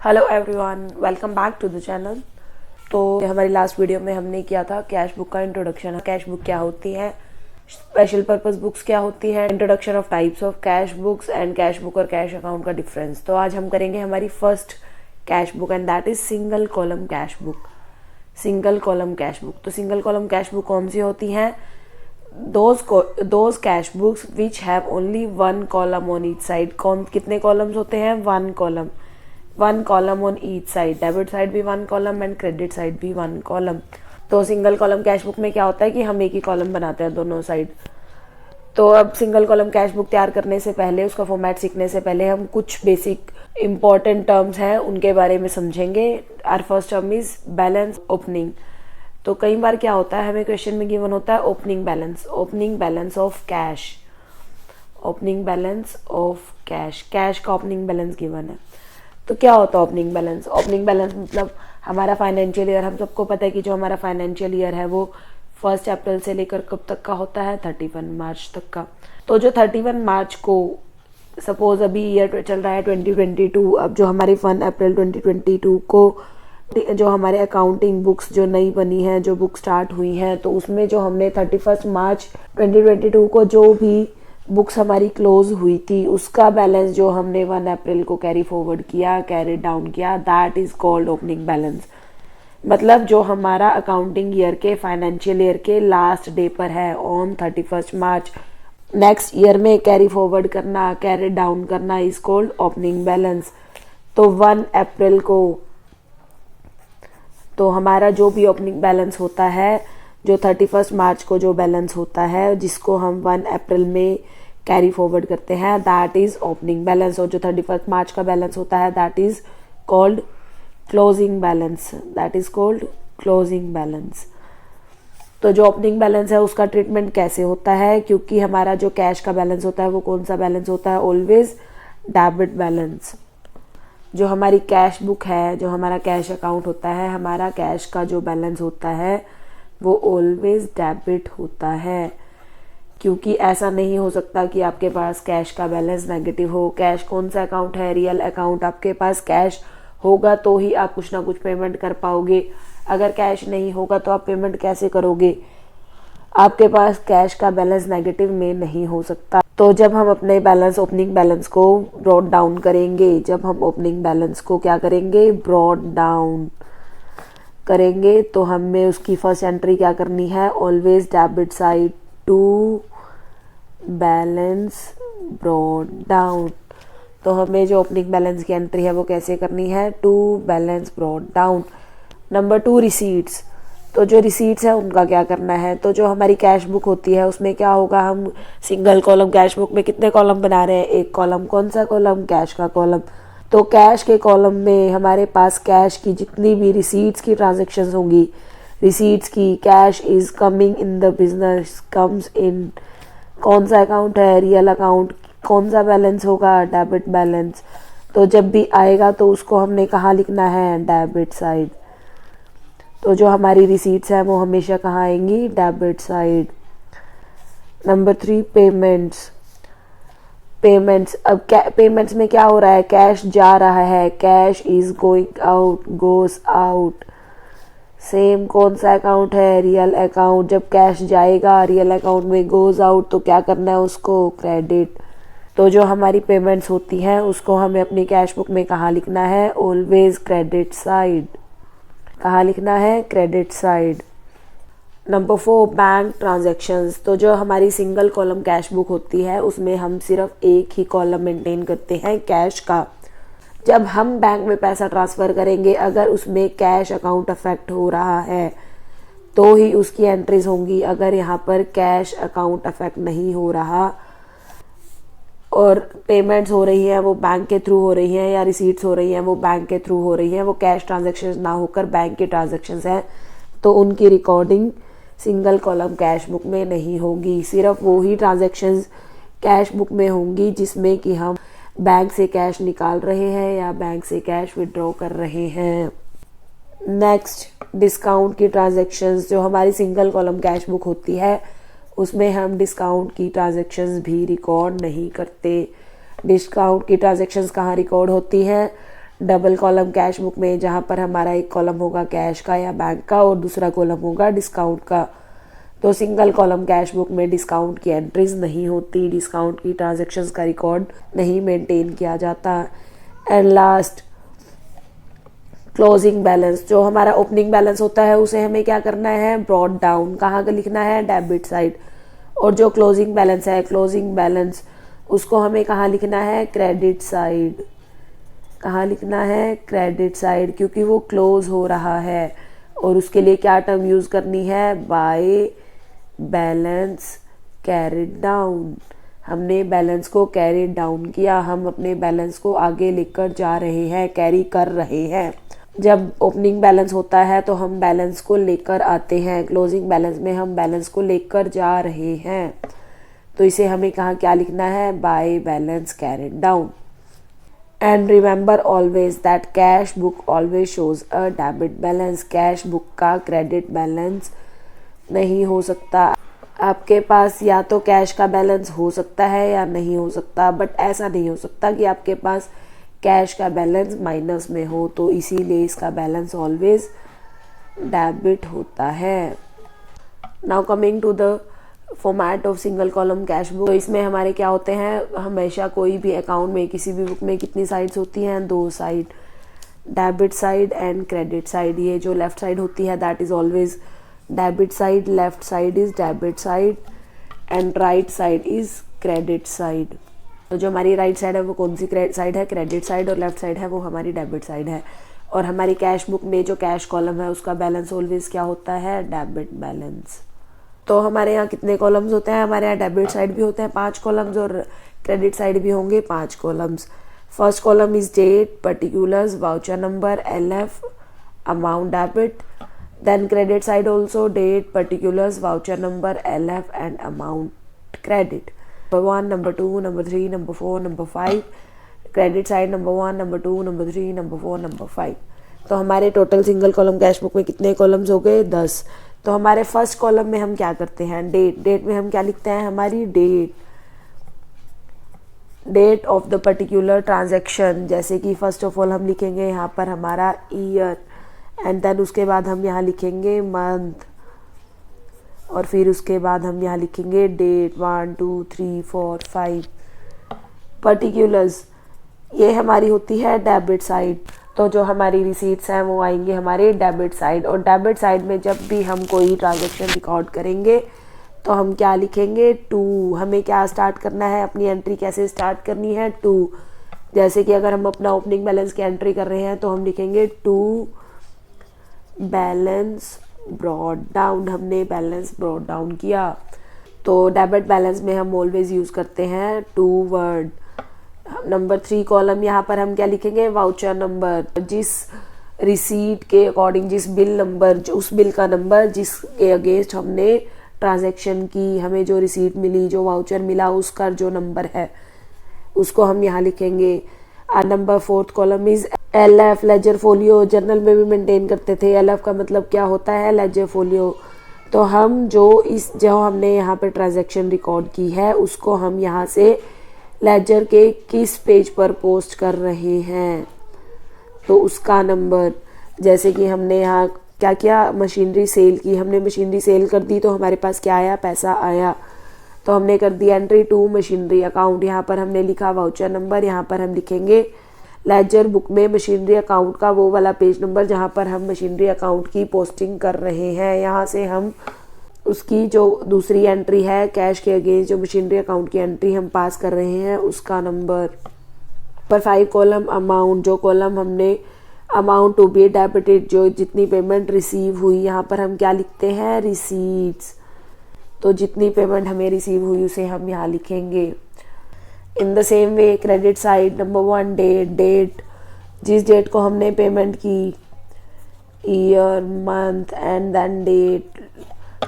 Hello everyone, welcome back to the channel. तो हमारी last video में हमने किया था कैश बुक का इंट्रोडक्शन। कैश बुक क्या होती है, स्पेशल पर्पस बुक्स क्या होती है, introduction of types of cash books and cash book और कैश अकाउंट का डिफरेंस। तो आज हम करेंगे हमारी first cash book and that is single column cash book. Single column cash book, तो सिंगल कॉलम कैश बुक कौन सी होती हैं? Those cash books which have only one column on each side. कितने कॉलम्स होते हैं? One column on each side. Debit side भी one column and credit side भी one column. तो सिंगल कॉलम कैश बुक में क्या होता है कि हम एक ही कॉलम बनाते हैं दोनों साइड। तो अब सिंगल कॉलम कैश बुक तैयार करने से पहले, उसका फॉर्मेट सीखने से पहले हम कुछ बेसिक इंपॉर्टेंट टर्म्स हैं उनके बारे में समझेंगे। Our first term is balance opening. तो कई बार क्या होता है, हमें क्वेश्चन में गिवन होता है opening balance of cash. Opening balance of cash, cash का ओपनिंग बैलेंस गिवन है। तो क्या होता है ओपनिंग बैलेंस? ओपनिंग बैलेंस मतलब हमारा फाइनेंशियल ईयर, हम सबको पता है कि जो हमारा फाइनेंशियल ईयर है वो 1 अप्रैल से लेकर कब तक का होता है? 31 मार्च तक का। तो जो 31 मार्च को, सपोज अभी ईयर चल रहा है 2022, अब जो हमारी 1 अप्रैल 2022 को जो हमारे अकाउंटिंग बुक्स जो नई बनी है, जो बुक स्टार्ट हुई हैं, तो उसमें जो हमने 31 मार्च 2022 को जो भी बुक्स हमारी क्लोज हुई थी उसका बैलेंस जो हमने 1 अप्रैल को कैरी फॉरवर्ड किया, कैरी डाउन किया, that is called opening balance. मतलब जो हमारा अकाउंटिंग ईयर के, फाइनेंशियल ईयर के लास्ट डे पर है ऑन 31 मार्च, नेक्स्ट ईयर में कैरी फॉरवर्ड करना, कैरी डाउन करना इज कॉल्ड ओपनिंग बैलेंस। तो 1 अप्रैल को तो हमारा जो भी ओपनिंग बैलेंस होता है, जो 31 मार्च को जो बैलेंस होता है जिसको हम 1 अप्रैल में कैरी फॉरवर्ड करते हैं, दैट इज ओपनिंग बैलेंस। और जो 31 मार्च का बैलेंस होता है that is called closing balance. तो जो ओपनिंग बैलेंस है उसका ट्रीटमेंट कैसे होता है? क्योंकि हमारा जो कैश का बैलेंस होता है वो कौन सा बैलेंस होता है? Always debit balance. जो हमारी कैश बुक है, जो हमारा कैश अकाउंट होता है, हमारा कैश का जो बैलेंस होता है वो ऑलवेज डेबिट होता है। क्योंकि ऐसा नहीं हो सकता कि आपके पास कैश का बैलेंस नेगेटिव हो। कैश कौन सा अकाउंट है? Real account. आपके पास कैश होगा तो ही आप कुछ ना कुछ पेमेंट कर पाओगे। अगर कैश नहीं होगा तो आप पेमेंट कैसे करोगे? आपके पास कैश का बैलेंस नेगेटिव में नहीं हो सकता। तो जब हम अपने ओपनिंग बैलेंस को ब्रॉड डाउन करेंगे, जब हम ओपनिंग बैलेंस को क्या करेंगे? ब्रॉड डाउन करेंगे, तो हमें उसकी फर्स्ट एंट्री क्या करनी है? Always debit side to balance brought down. तो हमें जो ओपनिंग बैलेंस की एंट्री है वो कैसे करनी है? To balance brought down. Number 2, receipts. तो जो रिसीट्स है उनका क्या करना है? तो जो हमारी कैश बुक होती है उसमें क्या होगा, हम सिंगल कॉलम कैश बुक में कितने कॉलम बना रहे हैं? एक कॉलम। कौन सा कॉलम? कैश का कॉलम। तो कैश के कॉलम में हमारे पास कैश की जितनी भी रिसीट्स की ट्रांजेक्शन्स होंगी, रिसीट्स की, cash is coming in the business, comes in, कौन सा अकाउंट है? Real account. कौन सा बैलेंस होगा? Debit balance. तो जब भी आएगा तो उसको हमने कहाँ लिखना है? Debit side. तो जो हमारी रिसीट्स हैं वो हमेशा कहाँ आएंगी? Debit side. Number 3, payments. अब पेमेंट्स में क्या हो रहा है? कैश जा रहा है, cash is going out, goes out. Same कौन सा अकाउंट है? Real account. जब कैश जाएगा रियल अकाउंट में, गोज आउट, तो क्या करना है उसको? क्रेडिट। तो जो हमारी पेमेंट्स होती हैं उसको हमें अपनी कैश बुक में कहाँ लिखना है? Always credit side. कहाँ लिखना है? Credit side. Number 4, bank transactions. तो जो हमारी सिंगल कॉलम कैश बुक होती है उसमें हम सिर्फ एक ही कॉलम मेंटेन करते हैं कैश का। जब हम बैंक में पैसा ट्रांसफ़र करेंगे, अगर उसमें कैश अकाउंट अफेक्ट हो रहा है तो ही उसकी एंट्रीज होंगी। अगर यहाँ पर कैश अकाउंट अफेक्ट नहीं हो रहा और पेमेंट्स हो रही हैं वो बैंक के थ्रू हो रही हैं, या रिसीट्स हो रही हैं वो बैंक के थ्रू हो रही हैं, वो कैश ट्रांजैक्शंस ना होकर बैंक के ट्रांजैक्शंस हैं, तो उनकी recording single column cash book में नहीं होगी। सिर्फ वो ही ट्रांजैक्शंस कैश बुक में होंगी जिसमें कि हम बैंक से कैश निकाल रहे हैं या बैंक से कैश विड्रॉ कर रहे हैं। नेक्स्ट, डिस्काउंट की ट्रांजैक्शंस। जो हमारी सिंगल कॉलम कैश बुक होती है उसमें हम डिस्काउंट की ट्रांजैक्शंस भी रिकॉर्ड नहीं करते। डिस्काउंट की ट्रांजैक्शंस कहाँ रिकॉर्ड होती हैं? डबल कॉलम कैश बुक में, जहाँ पर हमारा एक कॉलम होगा कैश का या बैंक का और दूसरा कॉलम होगा डिस्काउंट का। तो सिंगल कॉलम कैश बुक में डिस्काउंट की एंट्रीज नहीं होती, डिस्काउंट की ट्रांजैक्शंस का रिकॉर्ड नहीं मेंटेन किया जाता। एंड लास्ट क्लोजिंग बैलेंस, जो हमारा ओपनिंग बैलेंस होता है उसे हमें क्या करना है, ब्रॉट डाउन, कहाँ का लिखना है, डेबिट साइड। और जो क्लोजिंग बैलेंस है, क्लोजिंग बैलेंस उसको हमें कहाँ लिखना है, क्रेडिट साइड। कहाँ लिखना है, क्रेडिट साइड, क्योंकि वो क्लोज हो रहा है। और उसके लिए क्या टर्म यूज करनी है, बाय बैलेंस कैरिड डाउन। हमने बैलेंस को कैरी डाउन किया, हम अपने बैलेंस को आगे लेकर जा रहे हैं, कैरी कर रहे हैं। जब ओपनिंग बैलेंस होता है तो हम बैलेंस को लेकर आते हैं, क्लोजिंग बैलेंस में हम बैलेंस को लेकर जा रहे हैं। तो इसे हमें कहाँ क्या लिखना है, by balance carried down. And remember always that cash book always shows a debit balance. Cash book का क्रेडिट बैलेंस नहीं हो सकता। आपके पास या तो कैश का बैलेंस हो सकता है या नहीं हो सकता, बट ऐसा नहीं हो सकता कि आपके पास कैश का बैलेंस माइनस में हो। तो इसीलिए इसका बैलेंस ऑलवेज डेबिट होता है। Now coming to the format of single column cash book. तो इसमें हमारे क्या होते हैं, हमेशा कोई भी अकाउंट में किसी भी बुक में कितनी साइड्स होती हैं, 2 side, debit side and credit side. ये जो लेफ्ट साइड होती है that is always debit side, left side is debit side and right side is credit side. तो जो हमारी राइट साइड है वो कौन सी साइड है, क्रेडिट साइड, और लेफ्ट साइड है वो हमारी डेबिट साइड है। और हमारी कैश बुक में जो कैश कॉलम है उसका बैलेंस ऑलवेज क्या होता है, डेबिट बैलेंस। तो हमारे यहाँ कितने कॉलम्स होते हैं, हमारे यहाँ डेबिट साइड भी होते हैं 5 कॉलम्स और क्रेडिट साइड भी होंगे 5 columns. First column is date, particulars, voucher number, LF, amount debit. Then credit side also date, particulars, voucher number, LF and amount credit. Number 1, number 2, number 3, number 4, number 5. Credit side number 1, number 2, number 3, number 4, number 5. तो हमारे total single column cash book में कितने columns हो गए, 10। तो हमारे first column में हम क्या करते हैं, डेट। डेट में हम क्या लिखते हैं, हमारी date of the particular transaction. जैसे कि फर्स्ट ऑफ ऑल हम लिखेंगे यहाँ पर हमारा ईयर, एंड देन उसके बाद हम यहाँ लिखेंगे मंथ, और फिर उसके बाद हम यहाँ लिखेंगे डेट 1 2 3 4 5। पर्टिकुलर्स ये हमारी होती है डेबिट साइड। तो जो हमारी रिसीट्स हैं वो आएंगे हमारे डेबिट साइड। और डेबिट साइड में जब भी हम कोई ट्रांजैक्शन रिकॉर्ड करेंगे तो हम क्या लिखेंगे, टू। हमें क्या स्टार्ट करना है, अपनी एंट्री कैसे स्टार्ट करनी है, टू। जैसे कि अगर हम अपना ओपनिंग बैलेंस की एंट्री कर रहे हैं तो हम लिखेंगे टू बैलेंस ब्रॉट डाउन। हमने बैलेंस ब्रॉट डाउन किया। तो डेबिट बैलेंस में हम ऑलवेज यूज करते हैं टू वर्ड। नंबर 3 कॉलम यहाँ पर हम क्या लिखेंगे, वाउचर नंबर। जिस रिसीट के अकॉर्डिंग, जिस बिल नंबर, उस बिल का नंबर जिसके अगेंस्ट हमने ट्रांजैक्शन की, हमें जो रिसीट मिली, जो वाउचर मिला, उसका जो नंबर है उसको हम यहाँ लिखेंगे। Number 4 column is LF, ledger folio. Journal में भी मेंटेन करते थे। LF का मतलब क्या होता है, लेजर फोलियो। तो हम जो हमने यहाँ पे ट्रांजैक्शन रिकॉर्ड की है उसको हम यहाँ से लेजर के किस पेज पर पोस्ट कर रहे हैं, तो उसका नंबर। जैसे कि हमने यहाँ क्या किया, मशीनरी सेल की, हमने मशीनरी सेल कर दी तो हमारे पास क्या आया, पैसा आया। तो हमने कर दी एंट्री टू मशीनरी अकाउंट। यहाँ पर हमने लिखा वाउचर नंबर, यहाँ पर हम लिखेंगे लेजर बुक में मशीनरी अकाउंट का वो वाला पेज नंबर जहाँ पर हम मशीनरी अकाउंट की पोस्टिंग कर रहे हैं। यहाँ से हम उसकी जो दूसरी एंट्री है कैश के अगेंस्ट, जो मशीनरी अकाउंट की एंट्री हम पास कर रहे हैं, उसका नंबर। पर 5 कॉलम अमाउंट, जो कॉलम हमने अमाउंट टू बी डेबिटेड, जो जितनी पेमेंट रिसीव हुई, यहाँ पर हम क्या लिखते हैं, रिसीट्स। तो जितनी पेमेंट हमें रिसीव हुई उसे हम यहाँ लिखेंगे। In the same way credit side, number 1 date, जिस डेट को हमने पेमेंट की, year, month and then date.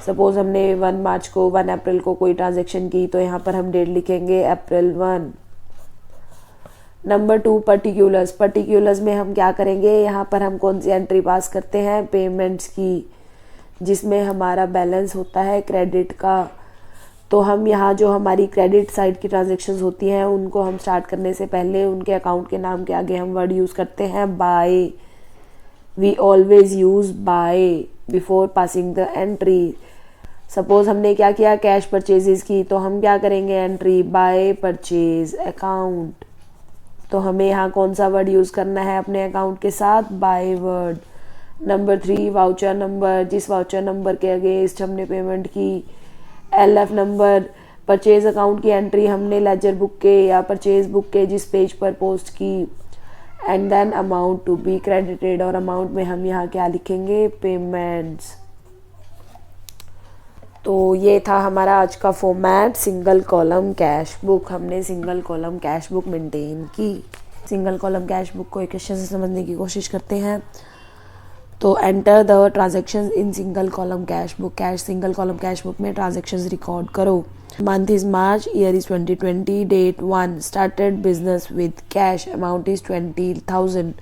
Suppose हमने 1 मार्च को, 1 अप्रैल को कोई ट्रांजैक्शन की तो यहाँ पर हम डेट लिखेंगे अप्रैल 1। Number 2 particulars. पर्टिकुलर्स में हम क्या करेंगे, यहाँ पर हम कौन सी एंट्री पास करते हैं, पेमेंट्स की, जिसमें हमारा बैलेंस होता है क्रेडिट का। तो हम यहाँ जो हमारी क्रेडिट साइड की ट्रांजेक्शन्स होती हैं उनको हम स्टार्ट करने से पहले उनके अकाउंट के नाम के आगे हम वर्ड यूज़ करते हैं by. We always use by before passing the entry. Suppose हमने क्या किया, कैश परचेजेस की, तो हम क्या करेंगे, एंट्री बाय परचेज अकाउंट। तो हमें यहाँ कौन सा वर्ड यूज़ करना है अपने अकाउंट के साथ, by word. Number 3 voucher number, जिस वाउचर नंबर के अगेंस्ट हमने पेमेंट की। LF नंबर, परचेज अकाउंट की एंट्री हमने लेजर बुक के या परचेज बुक के जिस पेज पर पोस्ट की। And then amount to be credited, और अमाउंट में हम यहाँ क्या लिखेंगे, पेमेंट्स। तो ये था हमारा आज का format, single column cash book. हमने single column cash book maintain की। सिंगल कॉलम कैश बुक को एक क्वेश्चन से समझने की कोशिश करते हैं। तो enter the transactions in single column cash book. Single column cash book में ट्रांजेक्शन्स रिकॉर्ड करो। Month is March, year is 2020, date 1, started business with cash, amount is 20,000।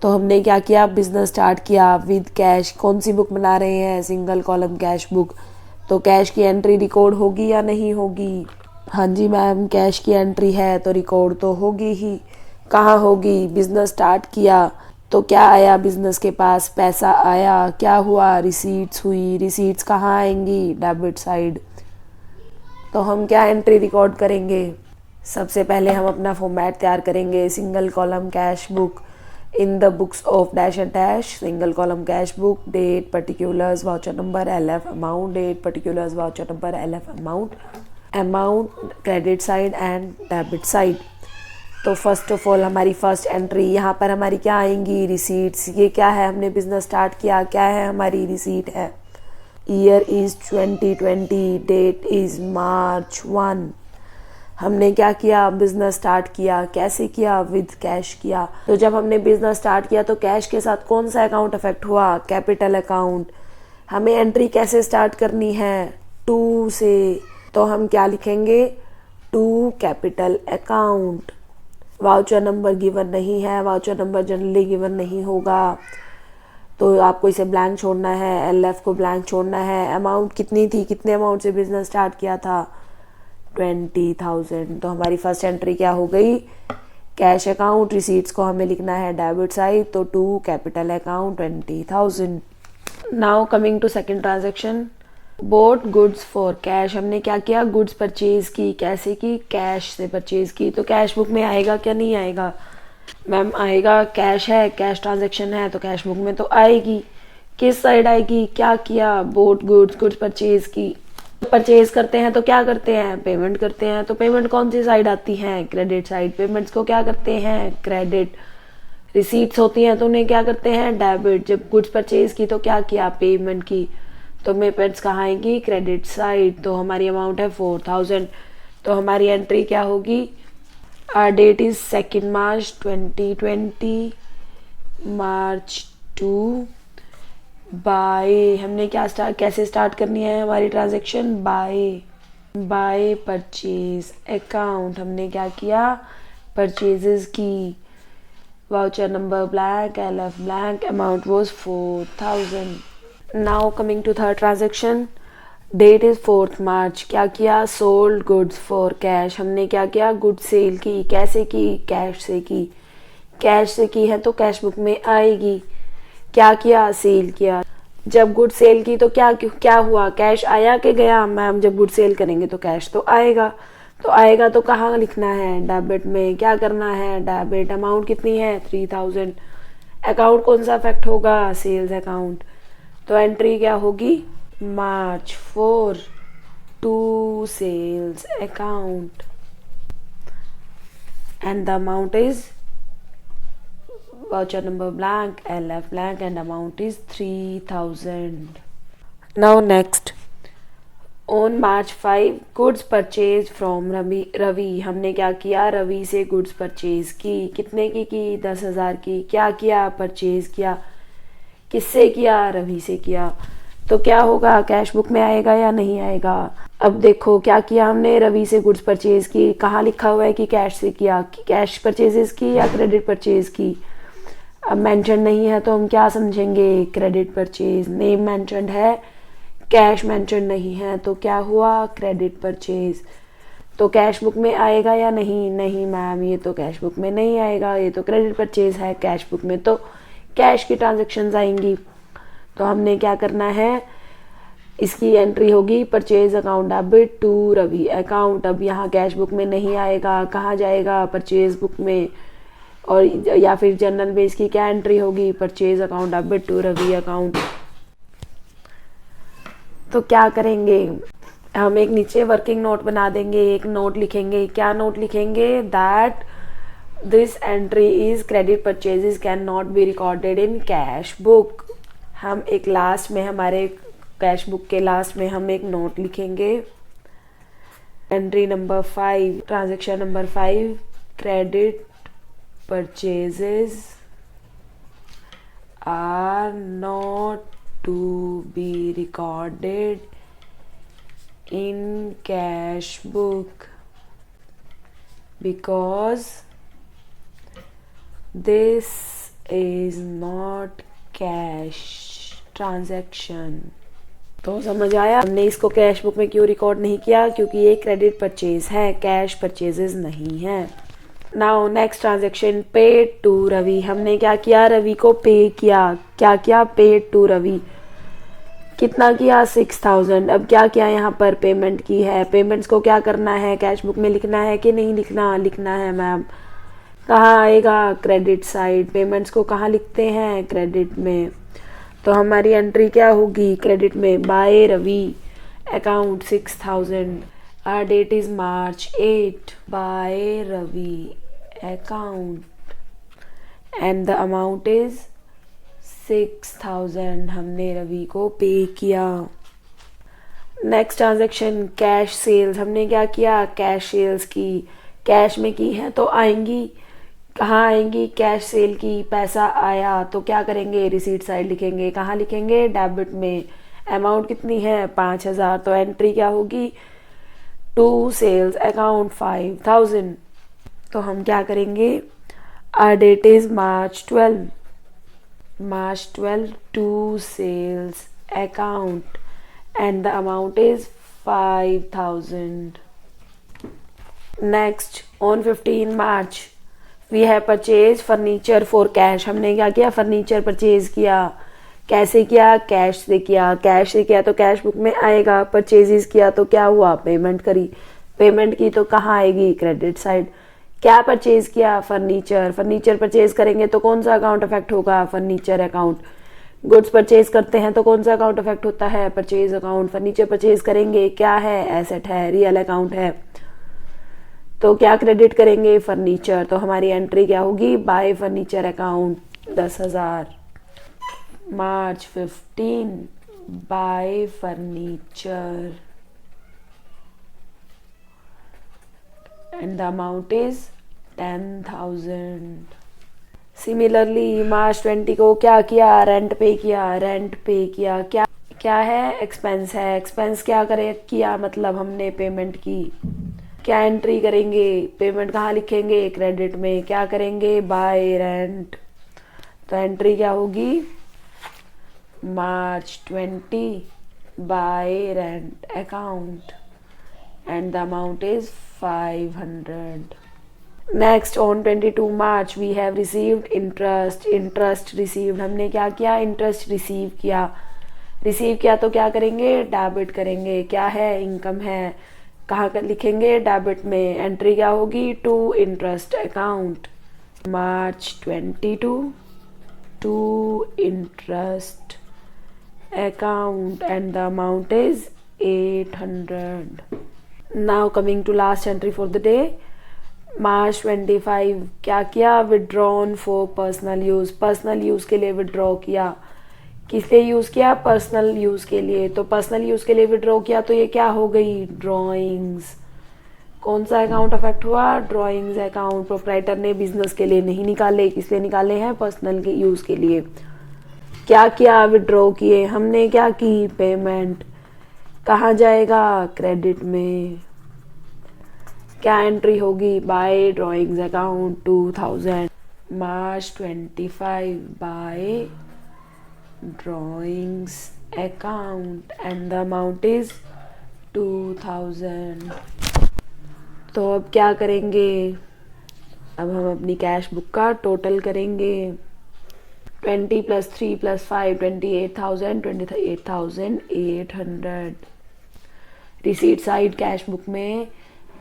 तो हमने क्या किया, बिजनेस स्टार्ट किया विद कैश। कौन सी बुक बना रहे हैं, सिंगल कॉलम कैश बुक। तो कैश की एंट्री रिकॉर्ड होगी या नहीं होगी, हाँ जी मैम, कैश की एंट्री है तो रिकॉर्ड तो होगी ही। कहाँ होगी, बिजनेस स्टार्ट किया तो क्या आया बिजनेस के पास, पैसा आया। क्या हुआ, रिसीट्स हुई। रिसीट्स कहाँ आएंगी, डेबिट साइड। तो हम क्या एंट्री रिकॉर्ड करेंगे, सबसे पहले हम अपना फॉर्मेट तैयार करेंगे। Single column cash book in the books of dash and dash, single column cash book, date, particulars, voucher number, LF amount, date, particulars, voucher number, LF amount, amount credit side and debit side. तो first of all हमारी first entry यहाँ पर हमारी क्या आएंगी, receipts. ये क्या है, हमने बिजनेस स्टार्ट किया, क्या है हमारी रिसीट है। Year is 2020, that is March 1। हमने क्या किया, बिजनेस स्टार्ट किया। कैसे किया, विद कैश किया। तो जब हमने बिजनेस स्टार्ट किया तो कैश के साथ कौन सा अकाउंट अफेक्ट हुआ, कैपिटल अकाउंट। हमें एंट्री कैसे स्टार्ट करनी है, 2 से। तो हम क्या लिखेंगे, 2 capital account. Voucher number given नहीं है, वाउचर नंबर जनरली गिवन नहीं होगा, तो आपको इसे ब्लैंक छोड़ना है। LF को ब्लैंक छोड़ना है। अमाउंट कितनी थी, कितने अमाउंट से बिजनेस स्टार्ट किया था, 20,000। तो हमारी फर्स्ट एंट्री क्या हो गई, कैश अकाउंट। रिसीट्स को हमें लिखना है डेबिट साइड, तो 2 capital account 20,000। Now coming to second transaction, bought goods for cash. हमने क्या किया, गुड्स परचेज की। कैसे की, कैश से परचेज की। तो कैश बुक में आएगा क्या नहीं आएगा, मैम आएगा। कैश है, कैश ट्रांजैक्शन है, तो कैश बुक में तो आएगी। किस साइड आएगी, क्या किया, बोट गुड्स, गुड्स परचेज की। परचेज करते हैं तो क्या करते हैं, पेमेंट करते हैं। तो पेमेंट कौन सी साइड आती है, क्रेडिट साइड। पेमेंट्स को क्या करते हैं, क्रेडिट। रिसीट्स होती हैं तो उन्हें क्या करते हैं, डेबिट। जब गुड्स परचेज की तो क्या किया, पेमेंट की, तो पेमेंट्स कहाँ आएंगी, क्रेडिट साइड। तो हमारी अमाउंट है 4,000। तो हमारी एंट्री क्या होगी, date is 2 March 2020, March 2, by. हमने क्या कैसे स्टार्ट करनी है हमारी ट्रांजेक्शन, बाय परचेज अकाउंट। हमने क्या किया, परचेजेस की। Voucher number blank, LF blank, amount was 4,000। Now coming to third transaction, date is 4 March। क्या किया, सोल्ड गुड्स फॉर कैश। हमने क्या किया, गुड सेल की। कैसे की, कैश से की। कैश से की है तो कैश बुक में आएगी। क्या किया, सेल किया। जब गुड सेल की तो क्या हुआ, कैश आया कि गया, मैम जब गुड सेल करेंगे तो कैश तो आएगा। तो आएगा तो कहाँ लिखना है, डेबिट में। क्या करना है, डेबिट। अमाउंट कितनी है, 3,000। अकाउंट कौन सा अफेक्ट होगा, सेल्स अकाउंट। तो एंट्री क्या होगी, March 4, 2 sales account, and the amount is voucher number blank, LF blank, and amount is 3,000. Now next, on March 5, goods purchased from Ravi. हमने क्या किया, रवि से गुड्स परचेज की। कितने की, 10,000 की। क्या किया, परचेज किया। किससे किया, रवि से किया। तो क्या होगा, कैश बुक में आएगा या नहीं आएगा। अब देखो क्या किया हमने, रवि से गुड्स परचेज की। कहाँ लिखा हुआ है कि कैश से किया, कि कैश परचेजेस की या क्रेडिट परचेज की। अब मेंशन नहीं है तो हम क्या समझेंगे, क्रेडिट परचेज। नेम मेंशनड है कैश मेंशन नहीं है, तो क्या हुआ, क्रेडिट परचेज। तो कैश बुक में आएगा या नहीं, नहीं मैम ये तो कैश बुक में नहीं आएगा, ये तो क्रेडिट परचेज है, कैश बुक में तो कैश की ट्रांजैक्शंस आएंगी। तो हमने क्या करना है, इसकी एंट्री होगी purchase account debit to Ravi account. अब यहाँ कैश बुक में नहीं आएगा, कहाँ जाएगा, परचेज बुक में, और या फिर जनरल बेस की क्या एंट्री होगी, purchase account debit to Ravi account. तो क्या करेंगे, हम एक नीचे वर्किंग नोट बना देंगे, एक नोट लिखेंगे। क्या नोट लिखेंगे, that this entry is credit purchases can not be recorded in cash book. हम एक लास्ट में, हमारे कैश बुक के लास्ट में हम एक नोट लिखेंगे, entry number 5, transaction number 5, credit purchases are not to be recorded in cash book because this is not cash transaction। तो समझ आया, हमने इसको कैश बुक में क्यों रिकॉर्ड नहीं किया, क्योंकि ये क्रेडिट परचेज है, कैश परचेजेस नहीं है। Now next transaction, paid to Ravi. हमने क्या किया, रवि को पे किया। क्या किया, पेड टू रवि। कितना किया, 6000। अब क्या किया, यहाँ पर पेमेंट की है। पेमेंट्स को क्या करना है, कैश बुक में लिखना है कि नहीं लिखना, लिखना है मैम। कहाँ आएगा, क्रेडिट साइड। पेमेंट्स को कहाँ लिखते हैं, क्रेडिट में। तो हमारी एंट्री क्या होगी, क्रेडिट में, by Ravi account 6000। Our date is March 8, by Ravi account and the amount is 6000। हमने रवि को पे किया। Next transaction, cash sales. हमने क्या किया, कैश सेल्स की, कैश में की है तो आएंगी, कहाँ आएंगी, कैश सेल की। पैसा आया तो क्या करेंगे, रिसीट साइड लिखेंगे। कहाँ लिखेंगे, डेबिट में। अमाउंट कितनी है, 5000। तो एंट्री क्या होगी, टू सेल्स अकाउंट 5000। तो हम क्या करेंगे, our date is March 12, to sales account and the amount is 5000. Next, on 15 March we have purchased furniture for cash। हमने क्या किया, फर्नीचर परचेज किया। कैसे किया, कैश से किया। कैश से किया तो कैश बुक में आएगा। परचेजेस किया तो क्या हुआ, पेमेंट करी। पेमेंट की तो कहाँ आएगी, क्रेडिट साइड। क्या परचेज किया, फर्नीचर। फर्नीचर परचेज करेंगे तो कौन सा अकाउंट अफेक्ट होगा, फर्नीचर अकाउंट। गुड्स परचेज करते हैं तो कौन सा अकाउंट अफेक्ट होता है, परचेज अकाउंट। फर्नीचर परचेज करेंगे, क्या है, एसेट है, रियल अकाउंट है, तो क्या क्रेडिट करेंगे, फर्नीचर। तो हमारी एंट्री क्या होगी, bye furniture account 10,000। March 15, bye furniture and the amount is 10,000। Similarly March 20 को क्या किया, रेंट पे किया। रेंट पे किया, क्या क्या है, एक्सपेंस है। एक्सपेंस क्या करे, किया मतलब हमने पेमेंट की। क्या एंट्री करेंगे, पेमेंट कहाँ लिखेंगे, क्रेडिट में। क्या करेंगे, बाय रेंट। तो एंट्री क्या होगी, March 20, bye rent account and the amount is 500। Next, on 22 March we have received interest। interest received, हमने क्या किया, इंटरेस्ट रिसीव किया। रिसीव किया तो क्या करेंगे, डेबिट करेंगे। क्या है, इनकम है, कहाँ कर लिखेंगे, डेबिट में। एंट्री क्या होगी, to interest account. March 22 to interest account and the amount is 800। Now coming to last entry for the day, March 25 क्या किया, withdrawn for personal use। Personal use के लिए विड्रॉ किया। किस लिए यूज़ किया, पर्सनल यूज़ के लिए। तो पर्सनल यूज़ के लिए विड्रॉ किया तो ये क्या हो गई, ड्रॉइंग्स। कौन सा अकाउंट अफेक्ट हुआ, ड्रॉइंग्स अकाउंट। प्रोप्राइटर ने बिजनेस के लिए नहीं निकाले, किस लिए निकाले हैं, पर्सनल के यूज़ के लिए। क्या किया, विड्रॉ किए। हमने क्या की, पेमेंट। कहाँ जाएगा, क्रेडिट में। क्या एंट्री होगी, by drawings account 2000। March 25 by drawings account and the amount is 2000। तो अब क्या करेंगे, अब हम अपनी कैश बुक का टोटल करेंगे। 20 + 3 + 5 28,000 28,800। रिसीट साइड कैश बुक में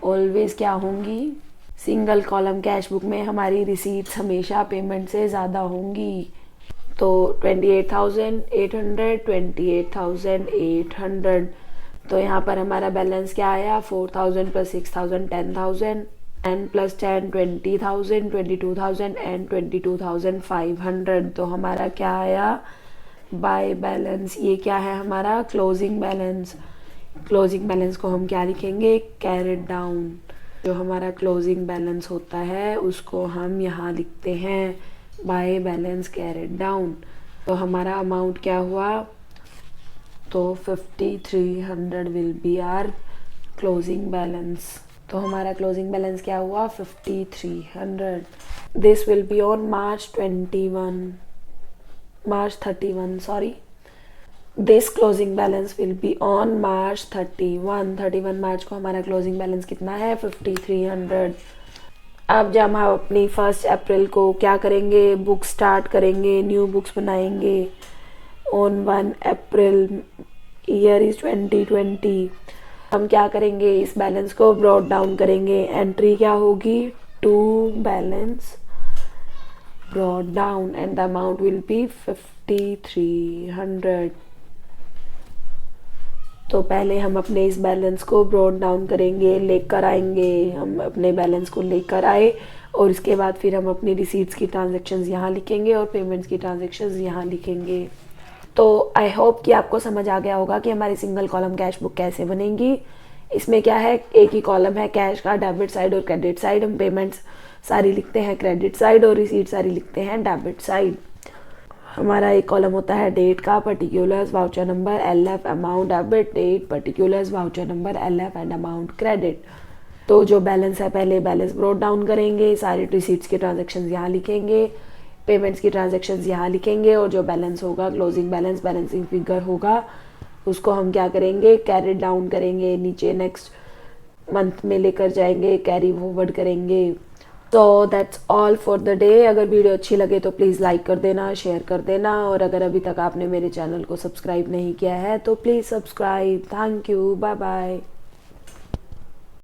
ऑलवेज क्या होंगी, सिंगल कॉलम कैश बुक में हमारी रिसीट्स हमेशा पेमेंट से ज़्यादा होंगी। तो 28,800 28,800। तो यहाँ पर हमारा बैलेंस क्या आया, 4,000 + 6,000 10,000 10 + 10 20,000 22,000 एंड 22,500। तो हमारा क्या आया, बाय बैलेंस। ये क्या है हमारा क्लोजिंग बैलेंस। क्लोजिंग बैलेंस को हम क्या लिखेंगे, कैरेट डाउन। जो हमारा क्लोजिंग बैलेंस होता है उसको हम यहाँ लिखते हैं बाय बैलेंस कैरेट डाउन। तो हमारा अमाउंट क्या हुआ, तो 5300 will be our closing balance. तो हमारा क्लोजिंग बैलेंस क्या हुआ, 5300। This will be on March 31 sorry, this closing balance will be on March 31 March को हमारा क्लोजिंग बैलेंस कितना है, 5300। अब जब हम अपनी 1 अप्रैल को क्या करेंगे, बुक स्टार्ट करेंगे, न्यू बुक्स बनाएंगे ऑन 1 अप्रैल, ईयर इज 2020। हम क्या करेंगे, इस बैलेंस को ब्रॉट डाउन करेंगे। एंट्री क्या होगी, to balance brought down and the amount will be 5300। तो पहले हम अपने इस बैलेंस को ब्रॉट डाउन करेंगे, लेकर आएंगे, हम अपने बैलेंस को लेकर आए और इसके बाद फिर हम अपनी रिसीट्स की ट्रांजैक्शंस यहाँ लिखेंगे और पेमेंट्स की ट्रांजैक्शंस यहाँ लिखेंगे। तो आई होप कि आपको समझ आ गया होगा कि हमारी सिंगल कॉलम कैश बुक कैसे बनेगी। इसमें क्या है, एक ही कॉलम है कैश का, डेबिट साइड और क्रेडिट साइड। हम पेमेंट्स सारी लिखते हैं क्रेडिट साइड और रिसीट सारी लिखते हैं डेबिट साइड। हमारा एक कॉलम होता है डेट का, particulars voucher number LF amount debit, date particulars voucher number LF and amount credit. तो जो बैलेंस है पहले बैलेंस ब्रॉट डाउन करेंगे, सारी रिसीट्स के ट्रांजेक्शन्स यहाँ लिखेंगे, पेमेंट्स की ट्रांजेक्शन्स यहाँ लिखेंगे और जो बैलेंस होगा क्लोजिंग बैलेंस, बैलेंसिंग फिगर होगा, उसको हम क्या करेंगे, कैरी डाउन करेंगे, नीचे नेक्स्ट मंथ में लेकर जाएंगे, कैरी फॉरवर्ड करेंगे। तो that's all for the day. अगर वीडियो अच्छी लगे तो प्लीज़ लाइक कर देना, शेयर कर देना और अगर अभी तक आपने मेरे चैनल को सब्सक्राइब नहीं किया है तो please subscribe. Thank you, bye bye.